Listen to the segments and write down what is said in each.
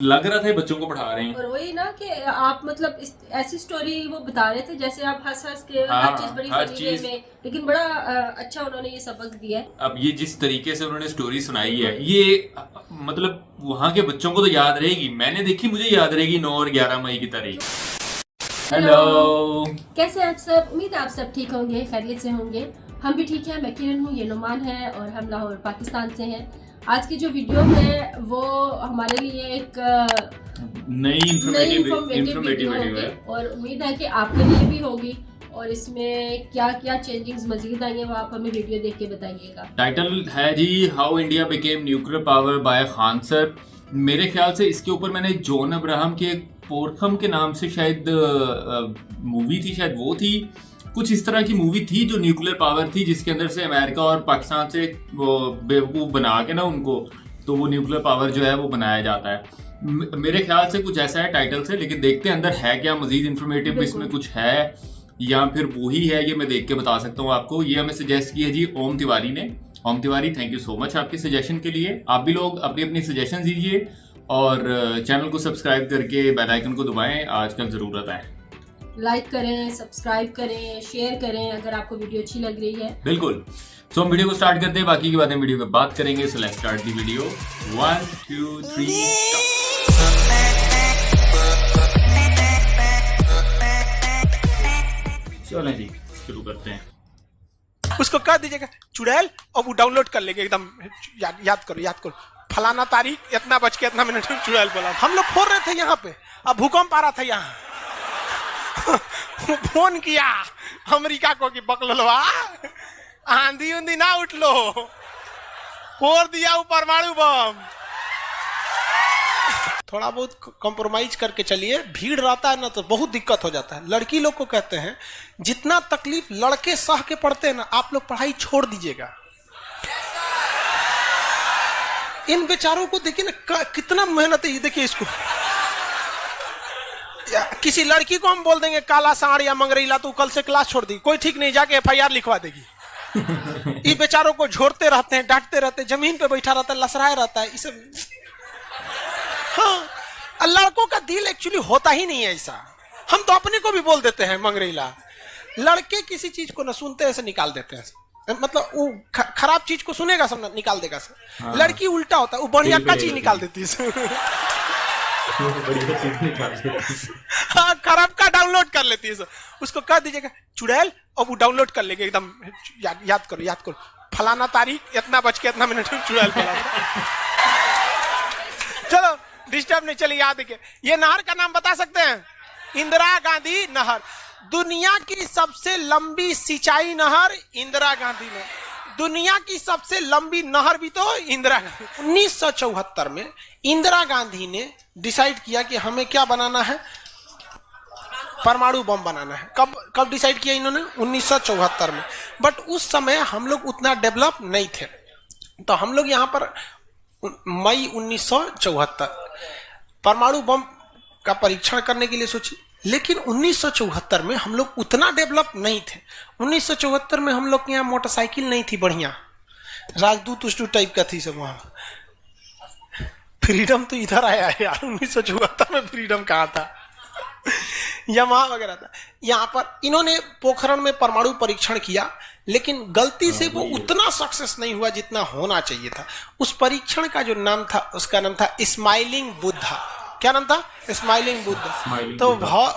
लग रहा था ये बच्चों को पढ़ा रहे हैं। और वही ना कि आप मतलब ऐसी स्टोरी वो बता रहे थे जैसे आप हंस हंस के हाँ, हर चीज बड़ी हर फनी चीज। वे में, लेकिन बड़ा अच्छा उन्होंने ये सबक दिया है। अब ये जिस तरीके से उन्होंने स्टोरी सुनाई है ये मतलब वहां के बच्चों को तो याद रहेगी, मैंने देखी मुझे याद रहेगी 9 और 11 मई की तारीख। हेलो, कैसे आप सब? उम्मीद है आप सब ठीक होंगे, खैरियत से होंगे। हम भी ठीक हैं। मैं किरण हूँ, ये नुमान है और हम लाहौर पाकिस्तान से हैं। आज की जो वीडियो है वो हमारे लिए एक नई इंफॉर्मेटिव वीडियो वीडियो होगी है और उम्मीद है कि आपके लिए भी होगी। और इसमें क्या क्या चेंजिंग्स मजीद आई हैं वो आप हमें वीडियो देख के बताइएगा। टाइटल है जी how India became nuclear power by Khan sir. मेरे ख्याल से इसके ऊपर मैंने जॉन अब्राहम के एक पोरखम के नाम से शायद मूवी थी, शायद वो थी, कुछ इस तरह की मूवी थी जो न्यूक्लियर पावर थी, जिसके अंदर से अमेरिका और पाकिस्तान से वो बेवकूफ़ बना के ना उनको, तो वो न्यूक्लियर पावर जो है वो बनाया जाता है। मेरे ख्याल से कुछ ऐसा है टाइटल से, लेकिन देखते हैं अंदर है क्या, मजीद इन्फॉर्मेटिव इसमें कुछ है या फिर वही है, ये मैं देख के बता सकता हूँ आपको। ये हमें सजेस्ट किया जी ओम तिवारी ने। Om Tiwari, thank you so much आपके सजेशन के लिए। आप भी लोग अपनी अपनी सजेशन दीजिए और चैनल को सब्सक्राइब करके बेल आइकन को दबाएं, आजकल ज़रूरत है। लाइक करें, सब्सक्राइब करें, शेयर करें अगर आपको वीडियो अच्छी लग रही है। बिल्कुल। सो हम वीडियो को स्टार्ट करते हैं, बाकी की बातें वीडियो में बात करेंगे। So let's start the video. 1 2 3 चलें जी, शुरू करते हैं। उसको कह दीजिएगा चुड़ैल और वो डाउनलोड कर लेंगे एकदम। याद करो फलाना तारीख इतना बज के इतना मिनट में चुड़ैल बोला। हम लोग फोड़ रहे थे यहाँ पे, अब भूकंप आ रहा था यहाँ। फोन किया अमेरिका को कि बकलोलवा आंधी उंधी ना उठ लो, फोड़ दिया वो परमाणु बम। थोड़ा बहुत कॉम्प्रोमाइज करके चलिए, भीड़ रहता है ना तो बहुत दिक्कत हो जाता है। लड़की लोग को कहते हैं जितना तकलीफ लड़के सह के पढ़ते हैं ना, आप लोग पढ़ाई छोड़ दीजिएगा। इन बेचारों को देखिए ना कितना मेहनत है। देखिए इसको, किसी लड़की को हम बोल देंगे काला साड़ या मंगरेला तो कल से क्लास छोड़ दी, कोई ठीक नहीं, जाके एफआईआर लिखवा देगी। ये बेचारों को झोरते रहते हैं, डांटते रहते हैं, जमीन पे बैठा रहता है, लसराए रहता है। इसे हाँ, लड़कों का दिल एक्चुअली होता ही नहीं है ऐसा। हम तो अपने को भी बोल देते हैं मंगरेला। लड़के किसी चीज को न सुनते ऐसे निकाल देते हैं, मतलब वो खराब चीज को सुनेगा सब निकाल देगा सब। हाँ। लड़की उल्टा होता है, वो बढ़िया का चीज निकाल देती है। हाँ, खराब का डाउनलोड कर लेती है सब। उसको कह दीजिएगा चुड़ैल और वो डाउनलोड कर लेंगे एकदम। याद करो फलाना तारीख इतना बज के इतना मिनट में चुड़ैल बोला। चलो डिस्टर्ब नहीं, चलिए याद है। ये नहर का नाम बता सकते हैं? इंदिरा गांधी नहर। दुनिया की सबसे लंबी सिंचाई नहर इंदिरा गांधी ने। दुनिया की सबसे लंबी नहर भी तो इंदिरा गांधी। 1974 में इंदिरा गांधी ने डिसाइड किया कि हमें क्या बनाना है, परमाणु बम बनाना है। कब डिसाइड किया इन्होंने? 1974 में। बट उस समय हम लोग उतना डेवलप नहीं थे, तो हम लोग यहाँ पर मई 1974 परमाणु बम का परीक्षण करने के लिए सोची। लेकिन 1974 में हम लोग उतना डेवलप नहीं थे। 1974 में हम लोग के यहाँ मोटरसाइकिल नहीं थी बढ़िया, राजदूत उष्टूत टाइप का थी सब। वहां फ्रीडम तो इधर आया है यार, 1974 में फ्रीडम कहाँ था? यमाहा वगैरह था। यहाँ पर इन्होंने पोखरण में परमाणु परीक्षण किया, लेकिन गलती से वो उतना सक्सेस नहीं हुआ जितना होना चाहिए था। उस परीक्षण का जो नाम था, उसका नाम था स्माइलिंग बुद्धा। क्या नाम था? स्माइलिंग बुद्धा। तो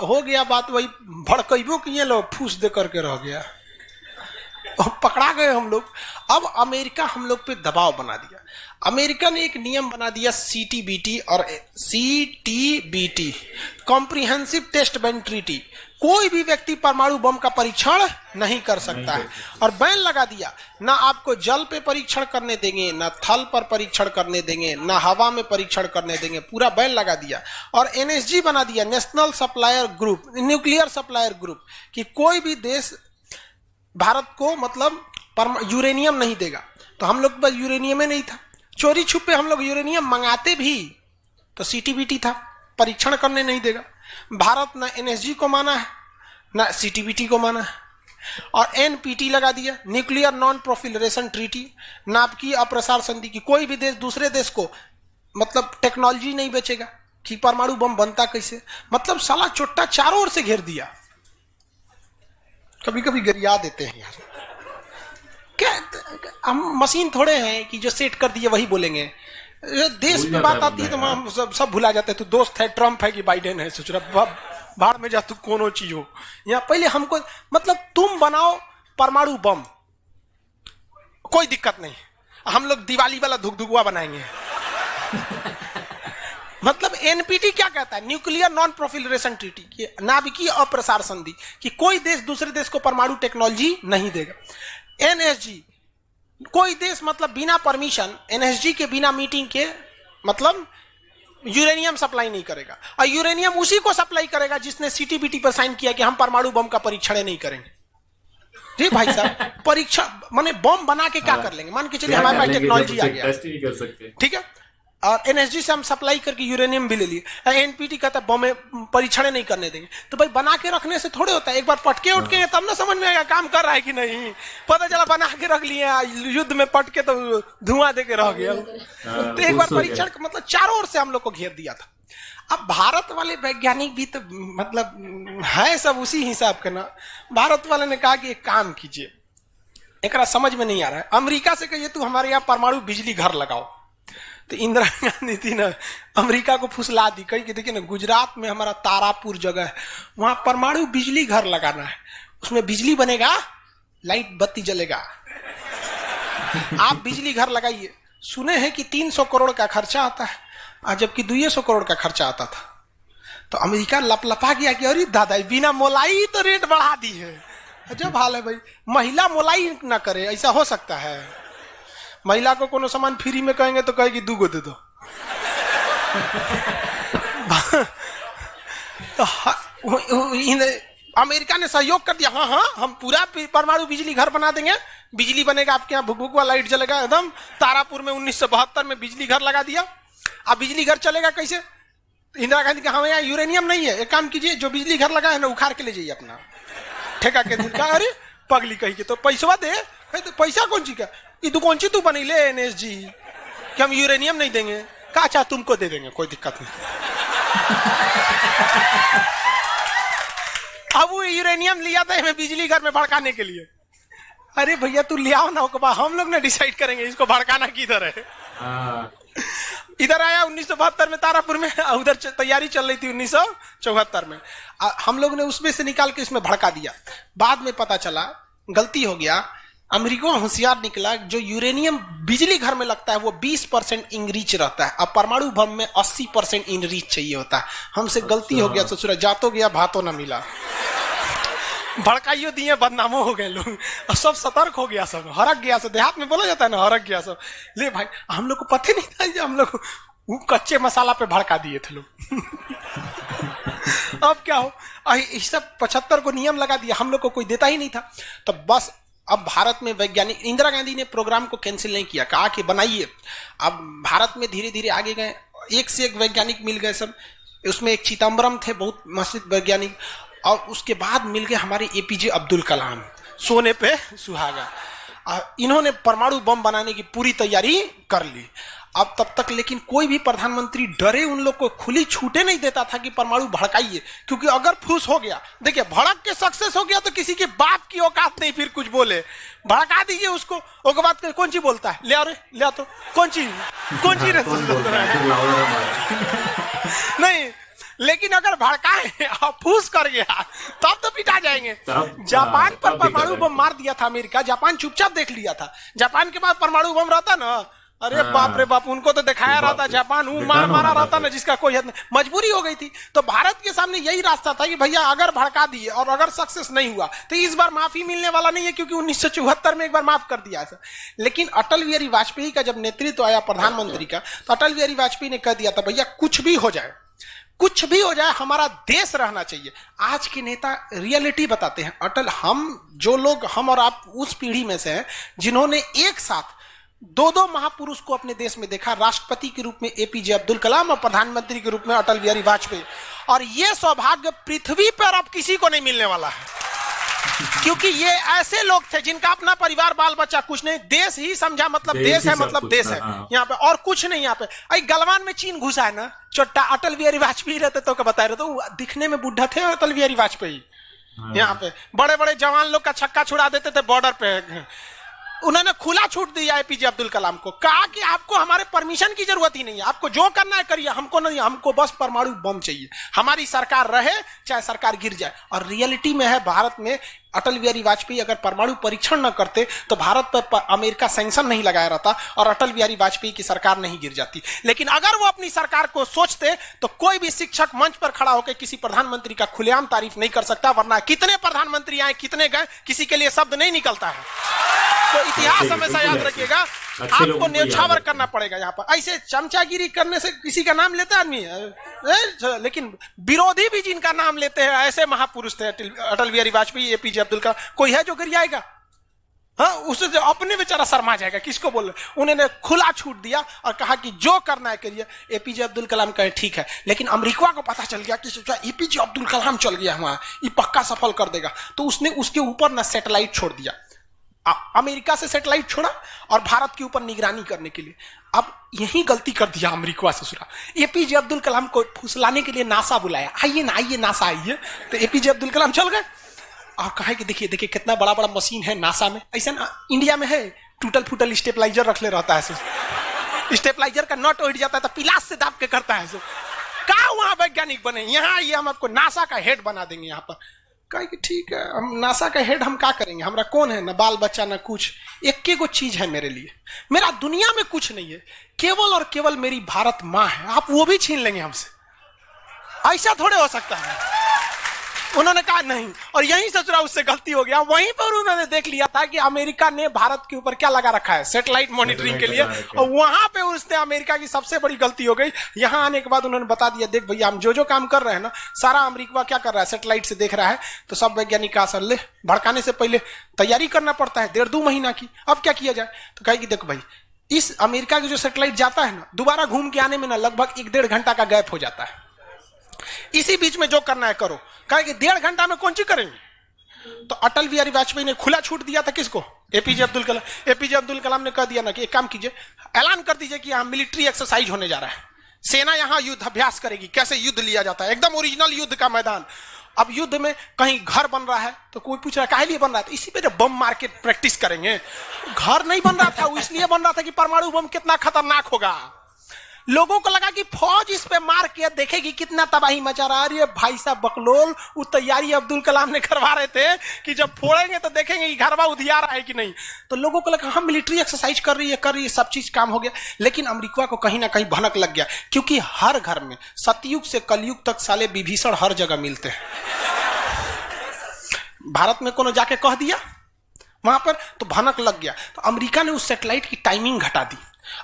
हो गया बात वही, भड़कइबो किए लोग, फूस दे करके रह गया, पकड़ा गए हम लोग। अब अमेरिका हम लोग पे दबाव बना दिया। अमेरिका ने एक नियम बना दिया CTBT और CTBT, comprehensive test ban treaty. कोई भी व्यक्ति परमाणु बम का परीक्षण नहीं कर सकता है, और बैन लगा दिया। ना आपको जल पे परीक्षण करने देंगे, ना थल पर परीक्षण करने देंगे, ना हवा में परीक्षण करने देंगे, पूरा बैन लगा दिया। और NSG बना दिया, national supplier group, nuclear supplier group, कि कोई भी देश भारत को मतलब यूरेनियम नहीं देगा। तो हम लोग बस यूरेनियम नहीं था, चोरी छुपे हम लोग यूरेनियम मंगाते भी तो CTBT था, परीक्षण करने नहीं देगा। भारत ना NSG को माना है ना CTBT को माना है, और NPT लगा दिया, न्यूक्लियर नॉन प्रोफिलरेशन ट्रीटी, नाभिकीय अप्रसार संधि की। कोई भी देश दूसरे देश को मतलब टेक्नोलॉजी नहीं बेचेगा, कि परमाणु बम बनता कैसे, मतलब साला चोट्टा चारों ओर से घेर दिया। कभी कभी गरिया देते हैं यार, क्या हम मशीन थोड़े हैं कि जो सेट कर दिए वही बोलेंगे। देश में बात आती है तो हम सब भुला जाते हैं। तू दोस्त है ट्रम्प है कि बाइडेन है, सोच रहा बाहर में जा तू कोनो चीज हो। यहाँ पहले हमको मतलब तुम बनाओ परमाणु बम, कोई दिक्कत नहीं, हम लोग दिवाली वाला धुकधुकुआ बनाएंगे। मतलब एनपीटी क्या कहता है, न्यूक्लियर नॉन प्रोलिफरेशन ट्रीटी, नाभिकीय अप्रसार संधि, कि कोई देश दूसरे देश को परमाणु टेक्नोलॉजी नहीं देगा। एनएसजी, कोई देश मतलब बिना परमिशन, एनएसजी के बिना मीटिंग के मतलब यूरेनियम सप्लाई नहीं करेगा, और यूरेनियम उसी को सप्लाई करेगा जिसने सीटीबीटी पर साइन किया कि हम परमाणु बम का परीक्षण नहीं करेंगे। जी भाई साहब, परीक्षा माने बम बना के क्या कर लेंगे, मान के चलिए हमारे पास टेक्नोलॉजी आ गया, ठीक है, और एनएसजी से हम सप्लाई करके यूरेनियम भी ले लिए। एनपीटी कहता है बम में परीक्षण नहीं करने देंगे, तो भाई बना के रखने से थोड़े होता है, एक बार पटके उठके तब ना समझ में आएगा काम कर रहा है कि नहीं। पता चला बना के रख लिए, युद्ध में पटके तो धुआं दे के रह गया। तो एक बार परीक्षण मतलब चारों ओर से हम लोग को घेर दिया था। अब भारत वाले वैज्ञानिक भी तो मतलब है सब उसी हिसाब के ना। भारत वाले ने कहा कि एक काम कीजिए, एक समझ में नहीं आ रहा है, अमेरिका से कहिए तू हमारे यहाँ परमाणु बिजली घर लगाओ। तो इंदिरा गांधी थी ना, अमेरिका को फुसला दी, कही कि देखिए ना गुजरात में हमारा तारापुर जगह है, वहां परमाणु बिजली घर लगाना है, उसमें बिजली बनेगा, लाइट बत्ती जलेगा, आप बिजली घर लगाइए। सुने हैं कि 300 करोड़ का खर्चा आता है, जबकि 200 करोड़ का खर्चा आता था। तो अमेरिका लपलपा गया कि अरे दादा बिना मोलाई तो रेट बढ़ा दी है। अजब हाल है भाई, महिला मोलाई ना करे, ऐसा हो सकता है? महिला को कोनो सामान फ्री में कहेंगे तो कहेगी 2 गो दे दो। तो अमेरिका ने सहयोग कर दिया, हाँ हाँ हम पूरा परमाणु बिजली घर बना देंगे, बिजली बनेगा आपके यहाँ, भुक वाला लाइट जलेगा एकदम। तारापुर में 1972 में बिजली घर लगा दिया। अब बिजली घर चलेगा कैसे? इंदिरा गांधी कहा यहाँ यूरेनियम नहीं है, एक काम कीजिए जो बिजली घर लगा है ना उखाड़ के ले जाइए अपना ठेका के दिन का। अरे पगली कही के तो पैसा दे, तो पैसा कौन ची का, ये तू कौन ची तू बनी ले एनएसजी कि हम यूरेनियम नहीं देंगे, का चाह तुमको दे देंगे, कोई दिक्कत नहीं। अब वो यूरेनियम लिया था हमें बिजली घर में भड़काने के लिए। अरे भैया तू ले आओ ना, हम लोग ना डिसाइड करेंगे इसको भड़काना किधर है। इधर आया 1972 में तारापुर में, उधर तैयारी चल रही थी 1974 में। हम लोग ने उसमें से निकाल के इसमें भड़का दिया। बाद में पता चला गलती हो गया, अमेरिका होशियार निकला, जो यूरेनियम बिजली घर में लगता है वो 20% इनरीच रहता है, अब परमाणु बम में 80% इनरीच चाहिए होता है। हमसे गलती हो गया, ससुरा जातो गया भातो ना मिला, भड़काइयो दिए, बदनामो हो गए लोग, और सब सतर्क हो गया, सब हरक गया, सब देहात में बोला जाता है ना, हरक गया सब। ले भाई हम लोग को पता नहीं था, हम लोग कच्चे मसाला पे भड़का दिए थे लोग। अब क्या हो, सब 75 को नियम लगा दिया, हम लोग को कोई देता ही नहीं था। तो बस अब भारत में वैज्ञानिक, इंदिरा गांधी ने प्रोग्राम को कैंसिल नहीं किया, कहा कि बनाइए। अब भारत में धीरे धीरे आगे गए, एक से एक वैज्ञानिक मिल गए सब। उसमें एक चिदम्बरम थे, बहुत मशहूर वैज्ञानिक, और उसके बाद मिल गए हमारे एपीजे अब्दुल कलाम, सोने पे सुहागा। इन्होंने परमाणु बम बनाने की पूरी तैयारी कर ली। अब तब तक लेकिन कोई भी प्रधानमंत्री डरे उन लोग को खुली छूटे नहीं देता था कि परमाणु भड़काइए, क्योंकि अगर फूस हो गया, देखिए भड़क के सक्सेस हो गया तो किसी के बाप की औकात नहीं फिर कुछ बोले। भड़का दीजिए उसको, उसके बाद कौन सी बोलता है, ले आओ रे ले आओ, तो कौन सी रे नहीं। लेकिन अगर भड़काए और फूस कर गया तब तो पिटा जाएंगे। जापान पर परमाणु बम मार दिया था अमेरिका, जापान चुपचाप देख लिया था। जापान के पास परमाणु बम रहता ना, अरे बाप रे बाप, उनको तो दिखाया रहता, जापान मारा रहता ना जिसका कोई हद नहीं। मजबूरी हो गई थी, तो भारत के सामने यही रास्ता था कि भैया अगर भड़का दिए और अगर सक्सेस नहीं हुआ तो इस बार माफी मिलने वाला नहीं है, क्योंकि 1974 में एक बार माफ कर दिया था। लेकिन अटल बिहारी वाजपेयी का जब नेतृत्व आया प्रधानमंत्री का, तो अटल बिहारी वाजपेयी ने कह दिया था भैया कुछ भी हो जाए, कुछ भी हो जाए, हमारा देश रहना चाहिए। आज के नेता रियलिटी बताते हैं। अटल, हम और आप उस पीढ़ी में से हैं जिन्होंने एक साथ 2 महापुरुष को अपने देश में देखा, राष्ट्रपति के रूप में एपीजे अब्दुल कलाम और प्रधानमंत्री के रूप में अटल बिहारी वाजपेयी। और यह सौभाग्य पृथ्वी पर अब किसी को नहीं मिलने वाला है। क्योंकि ये ऐसे लोग थे जिनका अपना परिवार बाल बच्चा कुछ नहीं, देश ही समझा, मतलब देश है, मतलब देश है यहाँ पे, और कुछ नहीं यहाँ पे। अरे गलवान में चीन घुसा है ना, छोटा अटल बिहारी वाजपेयी रहते तो क्या बता रहे, तो दिखने में बुढ़ा थे अटल बिहारी वाजपेयी। यहाँ पे बड़े बड़े जवान लोग का छक्का छुड़ा देते थे बॉर्डर पे। उन्होंने खुला छूट दिया एपीजे अब्दुल कलाम को, कहा कि आपको हमारे परमिशन की जरूरत ही नहीं है, आपको जो करना है करिए, हमको नहीं, हमको बस परमाणु बम चाहिए, हमारी सरकार रहे चाहे सरकार गिर जाए। और रियलिटी में है, भारत में अटल बिहारी वाजपेयी अगर परमाणु परीक्षण न करते तो भारत पर अमेरिका सैंक्शन नहीं लगाया रहता और अटल बिहारी वाजपेयी की सरकार नहीं गिर जाती। लेकिन अगर वो अपनी सरकार को सोचते तो कोई भी शिक्षक मंच पर खड़ा होकर किसी प्रधानमंत्री का खुलेआम तारीफ नहीं कर सकता, वरना कितने प्रधानमंत्री आए कितने गए किसी के लिए शब्द नहीं निकलता है। तो इतिहास हमेशा याद रखिएगा, आपको न्यौछावर करना पड़ेगा। यहाँ पर ऐसे चमचागिरी करने से किसी का नाम लेता आदमी, लेकिन विरोधी भी जिनका नाम लेते हैं ऐसे महापुरुष थे अटल बिहारी वाजपेयी, एपीजे अब्दुल कलाम। कोई है जो गिरियाएगा? हाँ, उससे जो अपने बेचारा शर्मा जाएगा, किसको बोल रहे। उन्होंने खुला छूट दिया और कहा कि जो करना है करिए। एपीजे अब्दुल कलाम कहे ठीक है, लेकिन अमेरिका को पता चल गया कि सोचा एपीजे अब्दुल कलाम चल गया वहां, ये पक्का सफल कर देगा, तो उसने उसके ऊपर ना सैटेलाइट छोड़ दिया। अमेरिका से सैटेलाइट छोड़ा और भारत के ऊपर निगरानी करने के लिए। अब यही गलती कर दिया अमेरिका ससुरा। एपीजे अब्दुल कलाम को फुसलाने के लिए नासा बुलाया, आइए ना, आइए नासा आइए। तो एपीजे अब्दुल कलाम चल गए और कहा कि देखिए देखिए कितना बड़ा बड़ा मशीन है नासा में। ऐसा ना इंडिया में है, टूटल फूटल स्टेपलाइजर रख ले रहता है, स्टेपलाइजर का नट उठ जाता है तो पिलास से दाब के करता है। कहा वहां वैज्ञानिक बने, यहाँ आइए हम आपको नासा का हेड बना देंगे। यहाँ पर कहा कि ठीक है, हम नासा का हेड हम क्या करेंगे, हमारा कौन है, ना बाल बच्चा ना कुछ, एक को चीज है मेरे लिए, मेरा दुनिया में कुछ नहीं है, केवल और केवल मेरी भारत माँ है, आप वो भी छीन लेंगे हमसे, ऐसा थोड़े हो सकता है। उन्होंने कहा नहीं, और यहीं ससुरा उससे गलती हो गया। वहीं पर उन्होंने देख लिया था कि अमेरिका ने भारत के ऊपर क्या लगा रखा है, सैटेलाइट मॉनिटरिंग के लिए, और वहां पे उसने अमेरिका की सबसे बड़ी गलती हो गई। यहां आने के बाद उन्होंने बता दिया, देख भैया हम जो काम कर रहे हैं ना, सारा अमेरिका क्या कर रहा है, सैटेलाइट से देख रहा है। तो सब वैज्ञानिक का असर ले, भड़काने से पहले तैयारी करना पड़ता है 1.5-2 महीना की। अब क्या किया जाए, तो कहे कि देखो भाई, इस अमेरिका की जो सैटेलाइट जाता है ना, दोबारा घूम के आने में ना लगभग 1-1.5 घंटा का गैप हो जाता है। इसी बीच में जो करना है करो। कहा कि 1.5 घंटा में कौन सी करेंगे। तो अटल बिहारी वाजपेयी ने खुला छूट दिया था किसको, एपीजे अब्दुल कलाम। एपीजे अब्दुल कलाम ने कह दिया ना कि एक काम कीजिए, ऐलान कर दीजिए कि यहाँ मिलिट्री एक्सरसाइज होने जा रहा है, सेना यहाँ युद्ध अभ्यास करेगी, कैसे युद्ध लिया जाता है, एकदम ओरिजिनल युद्ध का मैदान। अब युद्ध में कहीं घर बन रहा है तो कोई पूछ रहा है काहे लिए बन रहा है, तो इसी पे जब बम मार के प्रैक्टिस करेंगे। घर नहीं बन रहा था, वो इसलिए बन रहा था कि परमाणु बम कितना खतरनाक होगा। लोगों को लगा कि फौज इस पे मार के देखेगी कितना तबाही मचा रहा है। अरे भाई साहब बकलोल, वो तैयारी अब्दुल कलाम ने करवा रहे थे कि जब फोड़ेंगे तो देखेंगे कि घरवा उधियार है कि नहीं। तो लोगों को लगा हम मिलिट्री एक्सरसाइज कर रही है, सब चीज काम हो गया। लेकिन अमेरिका को कहीं ना कहीं भनक लग गया, क्योंकि हर घर में सतयुग से कलयुग तक साले विभीषण हर जगह मिलते हैं। भारत में कोनो जाके कह दिया वहां पर, तो भनक लग गया। तो अमेरिका ने उस सैटेलाइट की टाइमिंग घटा दी।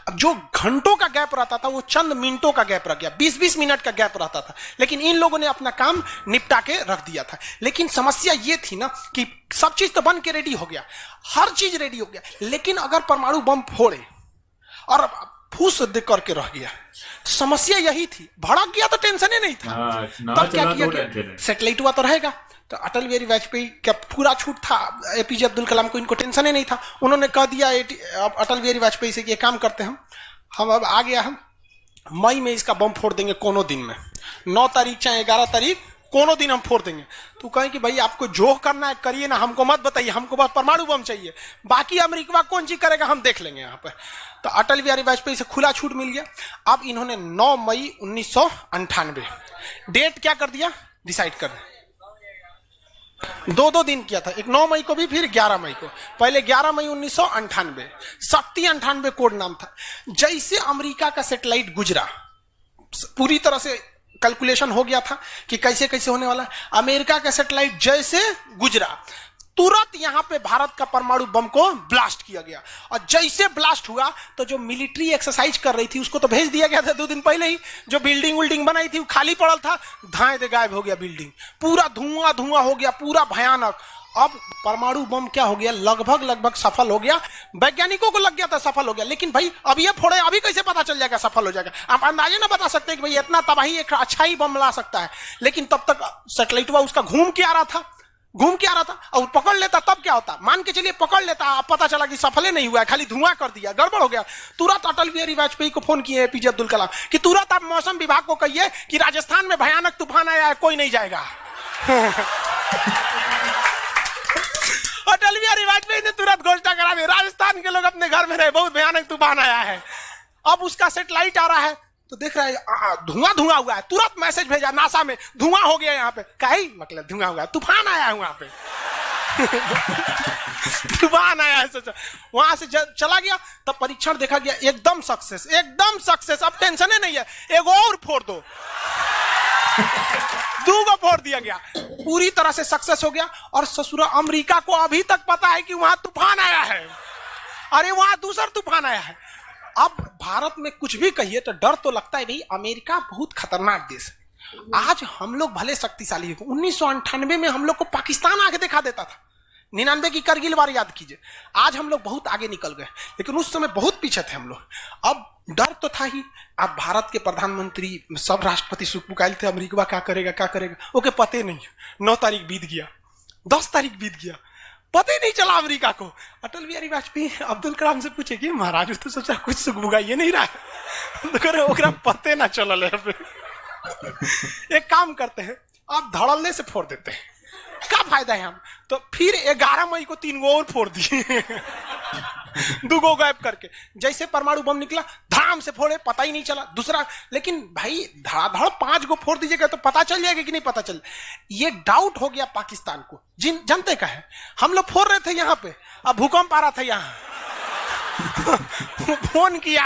अब जो घंटों का गैप रहता था वो चंद मिनटों का गैप रह गया, 20-20 मिनट का गैप रहता था। लेकिन इन लोगों ने अपना काम निपटा के रख दिया था। लेकिन समस्या ये थी ना कि सब चीज तो बन के रेडी हो गया, हर चीज रेडी हो गया, लेकिन अगर परमाणु बम फोड़े और फूस दे करके रह गया, समस्या यही थी। भड़क गया तो टेंशन ही नहीं था। तब क्या किया, सैटेलाइट हुआ तो रहेगा। तो अटल बिहारी वाजपेयी का पूरा छूट था, एपीजे अब्दुल कलाम को इनको टेंशन ही नहीं था। उन्होंने कह दिया अटल बिहारी वाजपेयी से कि ये काम करते हैं हम अब आ गया, हम मई में इसका बम फोड़ देंगे, कोनो दिन में 9 तारीख चाहे 11 तारीख कोनो दिन हम फोड़ देंगे। तो कहें कि भाई आपको जो करना है करिए ना, हमको मत बताइए, हमको बस परमाणु बम चाहिए, बाकी अमेरिका कौन चीज करेगा हम देख लेंगे यहाँ पर। तो अटल बिहारी वाजपेयी से खुला छूट मिल गया। अब इन्होंने 9 मई 1998 डेट क्या कर दिया, डिसाइड कर 2 दिन किया था, एक 9 मई को भी फिर 11 मई को। पहले 11 मई 1998 शक्ति 98 कोड नाम था। जैसे अमेरिका का सैटेलाइट गुजरा, पूरी तरह से कैलकुलेशन हो गया था कि कैसे कैसे होने वाला है। अमेरिका का सैटेलाइट जैसे गुजरा तुरंत यहां पे भारत का परमाणु बम को ब्लास्ट किया गया। और जैसे ब्लास्ट हुआ तो जो मिलिट्री एक्सरसाइज कर रही थी उसको तो भेज दिया गया था 2 दिन पहले ही। जो बिल्डिंग बनाई थी वो खाली पड़ल था, धाए दे गायब हो गया बिल्डिंग, पूरा धुआं धुआं हो गया, पूरा भयानक। अब परमाणु बम क्या हो गया, लगभग सफल हो गया। वैज्ञानिकों को लग गया था सफल हो गया, लेकिन भाई अब ये फोड़े, अभी कैसे पता चल जाएगा सफल हो जाएगा। आप अंदाजे ना बता सकते कि भाई इतना तबाही एक अच्छा ही बम ला सकता है। लेकिन तब तक सैटेलाइट उसका घूम के आ रहा था, घूम के आ रहा था और पकड़ लेता तब क्या होता, मान के चलिए पकड़ लेता, अब पता चला कि सफल नहीं हुआ है, खाली धुआं कर दिया, गड़बड़ हो गया, तुरंत अटल बिहारी वाजपेयी को फोन किए एपीजे अब्दुल कलाम कि तुरंत आप मौसम विभाग को कहिए कि राजस्थान में भयानक तूफान आया है, कोई नहीं जाएगा। अटल बिहारी वाजपेयी ने तुरंत घोषणा करा दी, राजस्थान के लोग अपने घर में रहे, बहुत भयानक तूफान आया है। अब उसका सैटेलाइट आ रहा है तो देख रहा है धुआं धुआं हुआ है, तुरंत मैसेज भेजा नासा में, धुआं हो गया यहाँ पे, कहीं मतलब धुआं हुआ है, तूफान आया है वहां पे। तूफान आया है, सोचा वहां से चला गया, तब परीक्षण देखा गया, एकदम सक्सेस, एकदम सक्सेस, अब टेंशन ही नहीं है, एक और फोड़ दो, दूगो फोड़ दिया गया, पूरी तरह से सक्सेस हो गया। और ससुरा अमेरिका को अभी तक पता है कि वहां तूफान आया है, अरे वहां दूसरा तूफान आया है। अब भारत में कुछ भी कहिए तो डर तो लगता है, भाई अमेरिका बहुत खतरनाक देश है। आज हम लोग भले शक्तिशाली हैं, 1998 में हम लोग को पाकिस्तान आगे दिखा देता था, 99 की करगिल वार याद कीजिए, आज हम लोग बहुत आगे निकल गए, लेकिन उस समय बहुत पीछे थे हम लोग। अब डर तो था ही। अब भारत के प्रधानमंत्री सब राष्ट्रपति सुखपुकाइल थे, अमेरिका क्या करेगा क्या करेगा, ओके पते नहीं, 9 तारीख बीत गया, 10 तारीख बीत गया, पता ही नहीं चला अमेरिका को। अटल बिहारी वाजपेयी अब्दुल कलाम से पूछे कि महाराज तो सोचा कुछ सुखबुगाइए नहीं रहा है, पते ना चल। एक काम करते हैं, आप धड़ल्ले से फोड़ देते हैं, क्या फायदा है हम, तो फिर 11 मई को 3 गो और फोड़ दिए, 2 गो गायब करके। जैसे परमाणु बम निकला धाम से फोड़े, पता ही नहीं चला दूसरा। लेकिन भाई धड़ाधड़ 5 गो फोड़ दीजिएगा तो पता चल जाएगा कि नहीं पता चल। ये डाउट हो गया पाकिस्तान को, जनते का है, हम लोग फोड़ रहे थे यहाँ पे, अब भूकंप आ रहा था यहाँ। फोन किया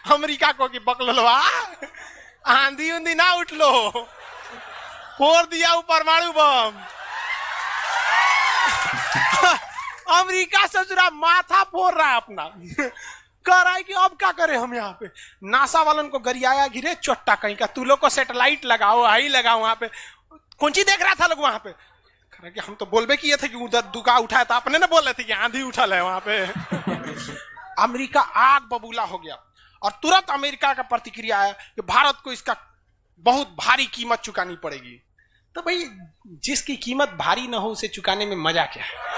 अमेरिका को कि बकलवा आंधी उंधी ना उठ लो, फोड़ दिया वो परमाणु बम। अमेरिका ससुरा माथा फोड़ रहा है अपना, कह रहा है कि अब क्या करें हम यहाँ पे। नासा वालन को गरियाया, घिरे चोट्टा कहीं का, तू लोग को सैटेलाइट लगाओ, हाई लगाओ वहां पे। कौन चीज देख रहा था लोग वहां पे, कि हम तो बोलबे किए थे कि उधर दुका उठाया था, अपने ने बोले थे कि आंधी उठल है वहां पे। अमेरिका आग बबूला हो गया और तुरंत अमेरिका का प्रतिक्रिया आया कि भारत को इसका बहुत भारी कीमत चुकानी पड़ेगी। तो भाई जिसकी कीमत भारी ना हो उसे चुकाने में मजा क्या है।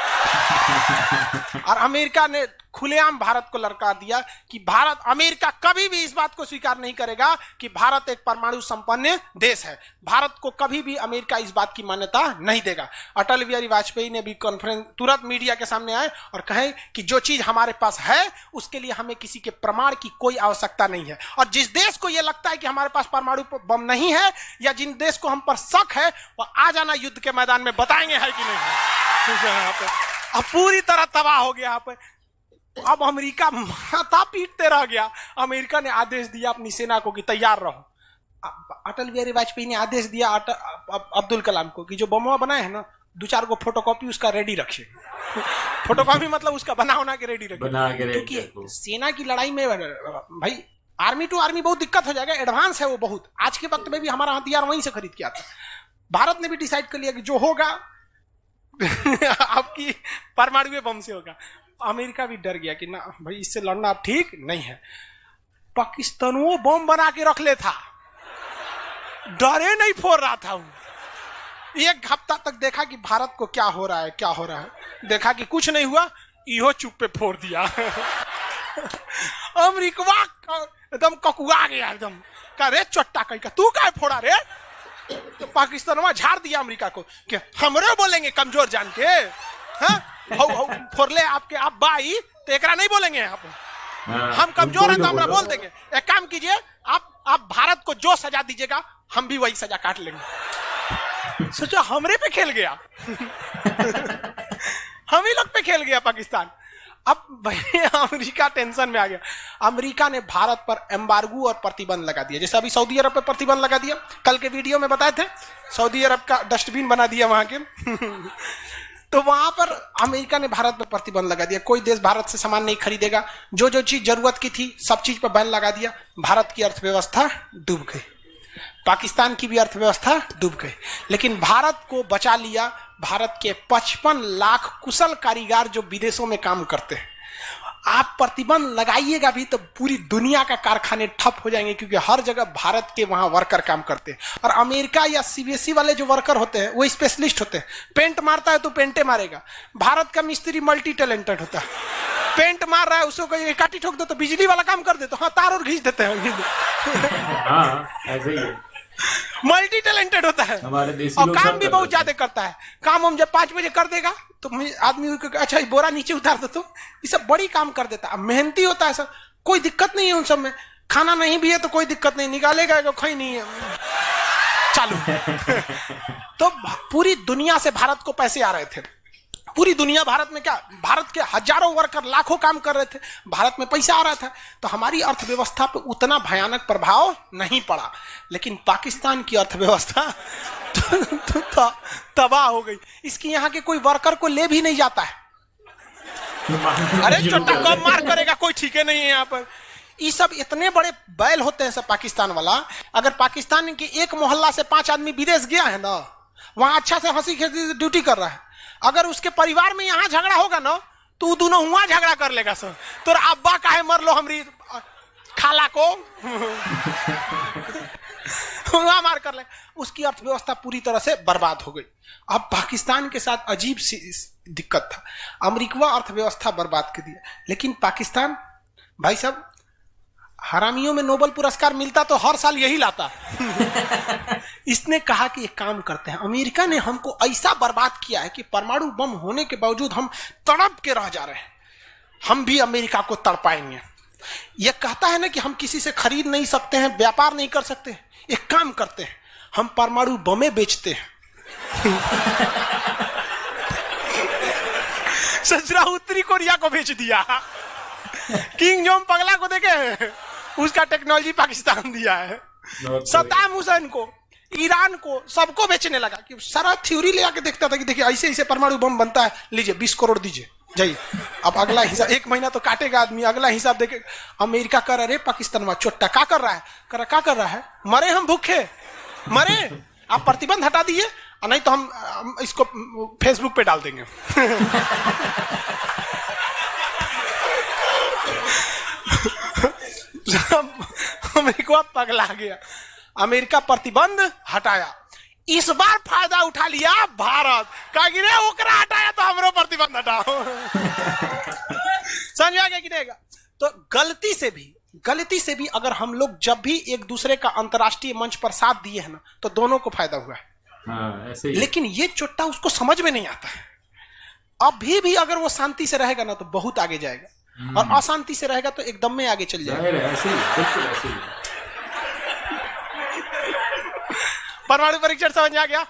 और अमेरिका ने खुलेआम भारत को ललकार दिया कि भारत, अमेरिका कभी भी इस बात को स्वीकार नहीं करेगा कि भारत एक परमाणु संपन्न देश है। भारत को कभी भी अमेरिका इस बात की मान्यता नहीं देगा। अटल बिहारी वाजपेयी ने भी कॉन्फ्रेंस तुरंत मीडिया के सामने आए और कहे कि जो चीज हमारे पास है उसके लिए हमें किसी के प्रमाण की कोई आवश्यकता नहीं है, और जिस देश को यह लगता है कि हमारे पास परमाणु बम नहीं है या जिन देश को हम पर शक है वो आ जाना युद्ध के मैदान में, बताएंगे है कि नहीं है। यहाँ पे अब पूरी तरह तबाह हो गया यहाँ पे। अब अमेरिका माथा पीटते रह गया। अमेरिका ने आदेश दिया अपनी सेना को कि तैयार रहो। अटल बिहारी वाजपेयी ने आदेश दिया अब्दुल कलाम को कि जो बम बनाए हैं ना, 2-4 गो फोटोकॉपी उसका रेडी रखिए। फोटोकॉपी मतलब उसका बना के रेडी रखिए, क्योंकि सेना की लड़ाई में भाई आर्मी टू आर्मी बहुत दिक्कत हो जाएगा, एडवांस है वो बहुत। आज के वक्त में भी हमारा हथियार वहीं से खरीद के आता। भारत ने भी डिसाइड कर लिया कि जो होगा आपकी परमाणु बम से होगा। अमेरिका भी डर गया कि ना भाई इससे लड़ना अब ठीक नहीं है। पाकिस्तान वो बम बना के रख ले था, डरे नहीं फोड़ रहा था वो। 1 हफ्ता तक देखा कि भारत को क्या हो रहा है क्या हो रहा है, देखा कि कुछ नहीं हुआ, इहो चुप पे फोड़ दिया। अमेरिका एकदम ककुआ गया, एकदम कह रे चट्टा कहीं का तू क्या फोड़ा रे। तो पाकिस्तान वहां झाड़ दिया अमेरिका को कि हमरे बोलेंगे कमजोर जान के, फोड़ले आपके आप बाई तो एकरा नहीं बोलेंगे आप, हम कमजोर हैं तो हमरा बोल देंगे। एक काम कीजिए, आप भारत को जो सजा दीजिएगा हम भी वही सजा काट लेंगे। सोचा हमरे पे खेल गया। हम ही लोग पे खेल गया पाकिस्तान। अब भाई अमेरिका टेंशन में आ गया। अमेरिका ने भारत पर एम्बार्गो और प्रतिबंध लगा दिया, जैसे अभी सऊदी अरब पर प्रतिबंध लगा दिया, कल के वीडियो में बताए थे, सऊदी अरब का डस्टबिन बना दिया वहां के। तो वहां पर अमेरिका ने भारत पर प्रतिबंध लगा दिया, कोई देश भारत से सामान नहीं खरीदेगा, जो जो चीज जरूरत की थी सब चीज पर बैन लगा दिया। भारत की अर्थव्यवस्था डूब गई, पाकिस्तान की भी अर्थव्यवस्था डूब गई, लेकिन भारत को बचा लिया भारत के 55 लाख कुशल कारीगर जो विदेशों में काम करते हैं। आप प्रतिबंध लगाइएगा भी तो पूरी दुनिया का कारखाने ठप हो जाएंगे, क्योंकि हर जगह भारत के वहां वर्कर काम करते हैं। और अमेरिका या सीबीएसई वाले जो वर्कर होते हैं वो स्पेशलिस्ट होते हैं। पेंट मारता है तो पेंटे मारेगा। भारत का मिस्त्री मल्टी टैलेंटेड होता है। पेंट मार रहा है, उसको कोई काटी ठोक दो तो बिजली वाला काम कर दे, तो हाँ तार और घींच देते हैं। हाँ ऐसे ही है, मल्टी टैलेंटेड होता है और काम भी बहुत ज्यादा करता है। काम हम जब 5 बजे कर देगा तो आदमी अच्छा बोरा नीचे उतार दो, तो ये सब बड़ी काम कर देता है। मेहनती होता है सब, कोई दिक्कत नहीं है उन सब में। खाना नहीं भी है तो कोई दिक्कत नहीं, निकालेगा जो खाई नहीं है चालू। तो पूरी दुनिया से भारत को पैसे आ रहे थे। पूरी दुनिया भारत में क्या, भारत के हजारों वर्कर लाखों काम कर रहे थे, भारत में पैसा आ रहा था। तो हमारी अर्थव्यवस्था पे उतना भयानक प्रभाव नहीं पड़ा। लेकिन पाकिस्तान की अर्थव्यवस्था तो तबाह हो गई। इसकी यहाँ के कोई वर्कर को ले भी नहीं जाता है। अरे छोटा कब मार करेगा कोई ठीक है नहीं है यहाँ पर। ये सब इतने बड़े बैल होते हैं सब पाकिस्तान वाला। अगर पाकिस्तान के एक मोहल्ला से 5 आदमी विदेश गया है ना, वहां अच्छा से हंसी खेसी ड्यूटी कर रहा है, अगर उसके परिवार में यहाँ झगड़ा होगा ना तो दोनों वहां झगड़ा कर लेगा सर। तो अब्बा काहे मर लो हमारी खाला को वहां मार कर ले। उसकी अर्थव्यवस्था पूरी तरह से बर्बाद हो गई। अब पाकिस्तान के साथ अजीब सी दिक्कत था। अमेरिका अर्थव्यवस्था बर्बाद कर दिया, लेकिन पाकिस्तान भाई साहब हरामियों में नोबेल पुरस्कार मिलता तो हर साल यही लाता। इसने कहा कि एक काम करते हैं, अमेरिका ने हमको ऐसा बर्बाद किया है कि परमाणु बम होने के बावजूद हम तड़प के रह जा रहे हैं, हम भी अमेरिका को तड़पाएंगे। यह कहता है ना कि हम किसी से खरीद नहीं सकते हैं, व्यापार नहीं कर सकते। एक काम करते हैं, हम परमाणु बमें बेचते हैं। ससुरा उत्तरी कोरिया को बेच दिया। किंग जोम पगला को देखे, उसका टेक्नोलॉजी पाकिस्तान दिया है। सद्दाम हुसैन को, ईरान को, सबको बेचने लगा कि सारा थ्योरी ले आके देखता था कि देखिए ऐसे ऐसे परमाणु बम बनता है, लीजिए 20 करोड़ दीजिए जाइए। अब अगला हिसाब 1 महीना तो काटेगा आदमी, अगला हिसाब देखे। अमेरिका कर रहे पाकिस्तान में चोट्टा क्या कर रहा है, क्या कर रहा है, मरे हम भूखे मरे। आप प्रतिबंध हटा दिए, नहीं तो हम इसको फेसबुक पे डाल देंगे। अमेरिका पगला गया। अमेरिका प्रतिबंध हटाया। इस बार फायदा उठा लिया भारत, कहा गिरे ओकरा हटाया तो हमरो प्रतिबंध हटाओ। समझ आ गया कि नहीं? तो गलती से भी अगर हम लोग जब भी एक दूसरे का अंतर्राष्ट्रीय मंच पर साथ दिए हैं ना, तो दोनों को फायदा हुआ है। ऐसे ही। लेकिन ये चुट्टा उसको समझ में नहीं आता है। अभी भी अगर वो शांति से रहेगा ना तो बहुत आगे जाएगा, और अशांति से रहेगा तो एकदम में आगे चल जाएगा। ऐसे ही, बिल्कुल ऐसे ही। परमाणु परीक्षण समझ में आ गया?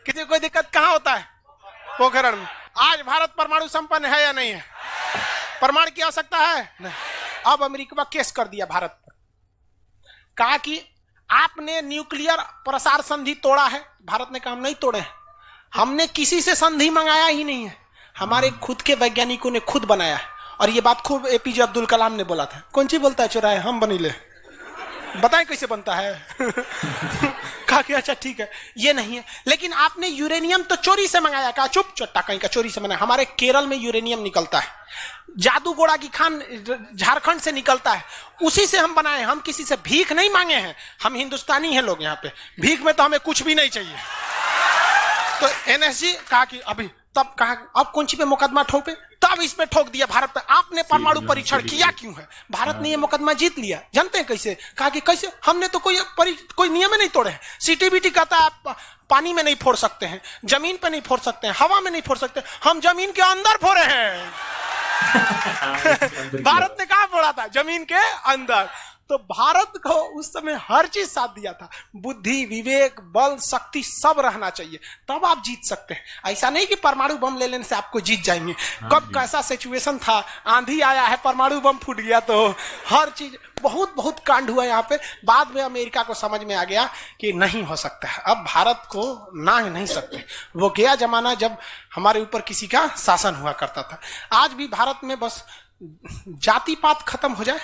किसी कोई दिक्कत कहां होता है? पोखरण में। आज भारत परमाणु संपन्न है या नहीं है? परमाणु की आवश्यकता है नहीं। अब अमेरिका केस कर दिया भारत पर, कहा कि आपने न्यूक्लियर प्रसार संधि तोड़ा है। भारत ने कहा हम नहीं तोड़े हैं, हमने किसी से संधि मंगाया ही नहीं है, हमारे खुद के वैज्ञानिकों ने खुद बनाया है। और ये बात खूब एपीजे अब्दुल कलाम ने बोला था। कौन सी बोलता है चुराए हम बनीले, बताएं कैसे बनता है। कहा कि अच्छा ठीक है ये नहीं है, लेकिन आपने यूरेनियम तो चोरी से मंगाया। कहा चुप चट्टा कहीं का चोरी से मंगाया। हमारे केरल में यूरेनियम निकलता है, जादूगोड़ा की खान झारखंड से निकलता है, उसी से हम बनाए। हम किसी से भीख नहीं मांगे हैं, हम हिंदुस्तानी हैं लोग। यहाँ पे भीख में तो हमें कुछ भी नहीं चाहिए। तो एनएसजी कहा कि अभी तब कहा अब कौन सी पे मुकदमा ठोके, तब इस पे ठोक दिया भारत पे। आपने परमाणु परीक्षण किया क्यों है? भारत ने ये मुकदमा जीत लिया। जानते हैं कैसे? कहा कि कैसे? हमने तो कोई नियम नहीं तोड़े हैं। सीटीबीटी कहता है आप पानी में नहीं फोड़ सकते हैं, जमीन पे नहीं फोड़ सकते हैं, हवा में नहीं फोड़ सकते। हम जमीन के अंदर फोड़े हैं। भारत ने कहा फोड़ा था? जमीन के अंदर। तो भारत को उस समय हर चीज साथ दिया था। बुद्धि, विवेक, बल, शक्ति सब रहना चाहिए, तब आप जीत सकते हैं। ऐसा नहीं कि परमाणु बम ले लेने से आपको जीत जाएंगे। कब कैसा सिचुएशन था, आंधी आया है, परमाणु बम फूट गया, तो हर चीज बहुत कांड हुआ यहाँ पे। बाद में अमेरिका को समझ में आ गया कि नहीं हो सकता है, अब भारत को नांग नहीं सकते। वो गया जमाना जब हमारे ऊपर किसी का शासन हुआ करता था। आज भी भारत में बस जाति पात खत्म हो जाए,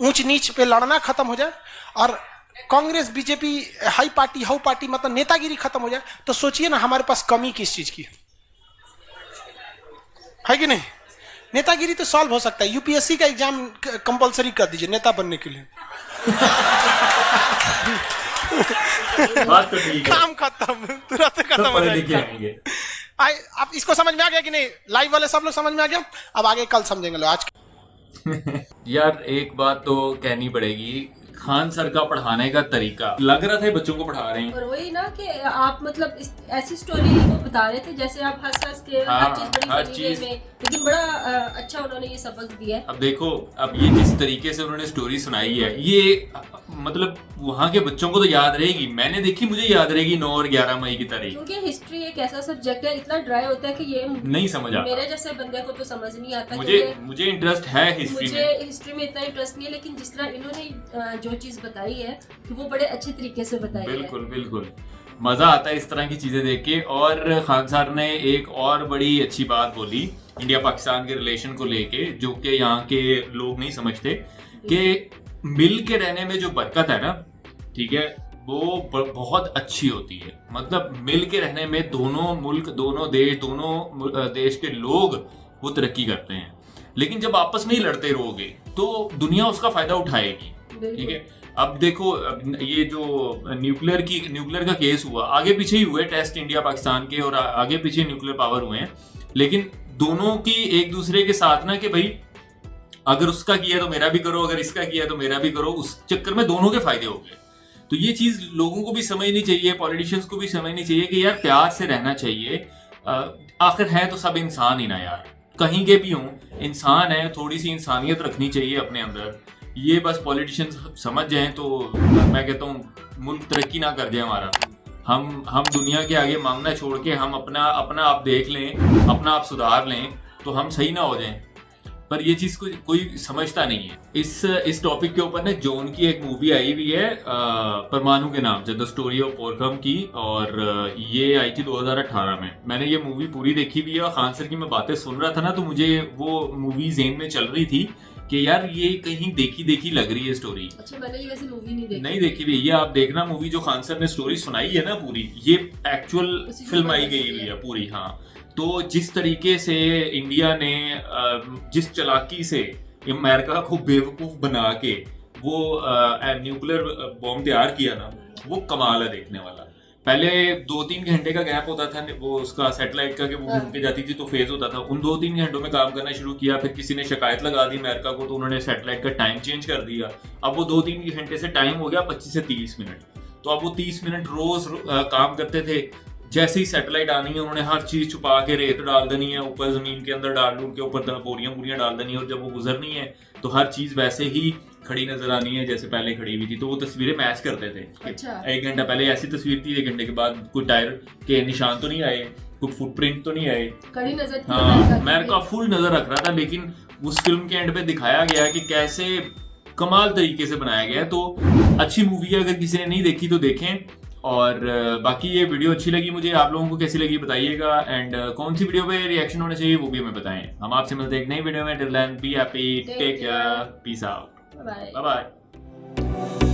ऊंच नीच पे लड़ना खत्म हो जाए, और Congress BJP high party how party मतलब नेतागिरी खत्म हो जाए, तो सोचिए ना हमारे पास कमी किस चीज की है कि नहीं? नेतागिरी तो सॉल्व हो सकता है, यूपीएससी का एग्जाम कंपलसरी कर दीजिए नेता बनने के लिए। बात तो ठीक है, काम खत्म, तुरंत खत्म हो जाएगा। आप इसको समझ में आ गया कि नहीं? लाइव वाले सब लोग समझ में आ गया? अब आगे कल समझेंगे लोग। आज यार एक बात तो कहनी पड़ेगी, खान सर का पढ़ाने का तरीका लग रहा था बच्चों को पढ़ा रहे हैं। और वही ना कि आप मतलब ऐसी स्टोरी को बता रहे थे जैसे आप हंस के हर चीज बड़ी फनी वे में, लेकिन बड़ा अच्छा उन्होंने ये सबक दिया है। अब देखो, अब ये जिस तरीके से उन्होंने स्टोरी सुनाई है, ये मतलब वहाँ के बच्चों को तो याद रहेगी। मैंने देखी, मुझे याद रहेगी 9 और 11 मई की तारीख, क्योंकि हिस्ट्री एक ऐसा सब्जेक्ट है, इतना ड्राई होता है कि ये नहीं समझ आता। मेरे जैसे बंदे को तो समझ नहीं आता। मुझे इंटरेस्ट है हिस्ट्री में, मुझे हिस्ट्री में इतना इंटरेस्ट नहीं है, लेकिन जिस तरह इन्होंने जो चीज बताई है तो वो बड़े अच्छे तरीके से बताई है। बिल्कुल मजा आता है इस तरह की चीजें देख के। और खान साहब ने एक और बड़ी अच्छी बात बोली इंडिया पाकिस्तान के रिलेशन को लेके, जो कि यहाँ के लोग नहीं समझते, कि मिल के रहने में जो बरकत है ना, ठीक है, वो बहुत अच्छी होती है। मतलब मिल के रहने में दोनों मुल्क, दोनों देश के लोग वो तरक्की करते हैं। लेकिन जब आपस में ही लड़ते रहोगे तो दुनिया उसका फायदा उठाएगी, ठीक है। अब देखो, अब ये जो न्यूक्लियर का केस हुआ, आगे पीछे ही हुए टेस्ट इंडिया पाकिस्तान के, और आगे पीछे न्यूक्लियर पावर हुए हैं, लेकिन दोनों की एक दूसरे के साथ ना कि भाई अगर उसका किया तो मेरा भी करो, अगर इसका किया तो मेरा भी करो, उस चक्कर में दोनों के फायदे हो गए। तो ये चीज लोगों को भी समझनी चाहिए, पॉलिटिशियंस को भी समझनी चाहिए कि यार प्यार से रहना चाहिए। आखिर है तो सब इंसान ही ना यार, कहीं के भी हों, इंसान है, थोड़ी सी इंसानियत रखनी चाहिए अपने अंदर। ये बस पॉलिटिशियंस समझ जाएं तो मैं कहता हूँ मुल्क तरक्की ना कर जाए हमारा। हम दुनिया के आगे मांगना छोड़ के हम अपना आप देख लें, अपना आप सुधार लें, तो हम सही ना हो जाएं। पर ये चीज को कोई समझता नहीं है। इस टॉपिक के ऊपर ना जॉन की एक मूवी आई हुई है परमाणु के नाम से, द स्टोरी ऑफ पोरखम की, और ये आई थी 2018 में। मैंने ये मूवी पूरी देखी हुई है, और खान सर की मैं बातें सुन रहा था ना, तो मुझे वो मूवी ज़हन में चल रही थी कि यार ये कहीं देखी लग रही है स्टोरी। अच्छा, मैंने ये वैसे मूवी नहीं देखी हुई। ये आप देखना मूवी, जो खान सर ने स्टोरी सुनाई है ना पूरी, ये एक्चुअल फिल्माई गई हुई है पूरी। हाँ, तो जिस तरीके से इंडिया ने जिस चालाकी से अमेरिका को बेवकूफ बना के वो न्यूक्लियर बॉम्ब तैयार किया ना, वो कमाल है देखने वाला। पहले 2-3 घंटे का गैप होता था वो उसका सैटेलाइट का, कि वो घूम के जाती थी तो फेज होता था। उन 2-3 घंटों में काम करना शुरू किया, फिर किसी ने शिकायत लगा दी अमेरिका को, तो उन्होंने सैटेलाइट का टाइम चेंज कर दिया। अब वो 2-3 घंटे से टाइम हो गया 25 से 30 मिनट। तो अब वो 30 मिनट रोज काम करते थे। जैसे ही सैटेलाइट आनी है, उन्होंने हर चीज छुपा के रेत डाल देनी है ऊपर, जमीन के अंदर डाल के ऊपर बोरियां डाल देनी है, और जब वो गुजरनी है तो हर चीज वैसे ही खड़ी नजर आनी है जैसे पहले खड़ी हुई थी। तो वो तस्वीरें मैच करते थे। अच्छा। 1 घंटा पहले ऐसी तस्वीर थी, 1 घंटे के बाद कोई टायर के निशान तो नहीं आए, कोई फुटप्रिंट तो नहीं आए। कड़ी नजर थी। हाँ, अमेरिका फुल नजर रख रहा था। लेकिन उस फिल्म के एंड पे दिखाया गया कि कैसे कमाल तरीके से बनाया गया है। तो अच्छी मूवी है, अगर किसी ने नहीं देखी तो देखें। और बाकी ये वीडियो अच्छी लगी मुझे, आप लोगों को कैसी लगी बताइएगा, एंड कौन सी वीडियो पे रिएक्शन होना चाहिए वो भी हमें बताएं। हम आपसे मिलते हैं एक नई वीडियो में। Till then be happy, take care, peace out, bye bye.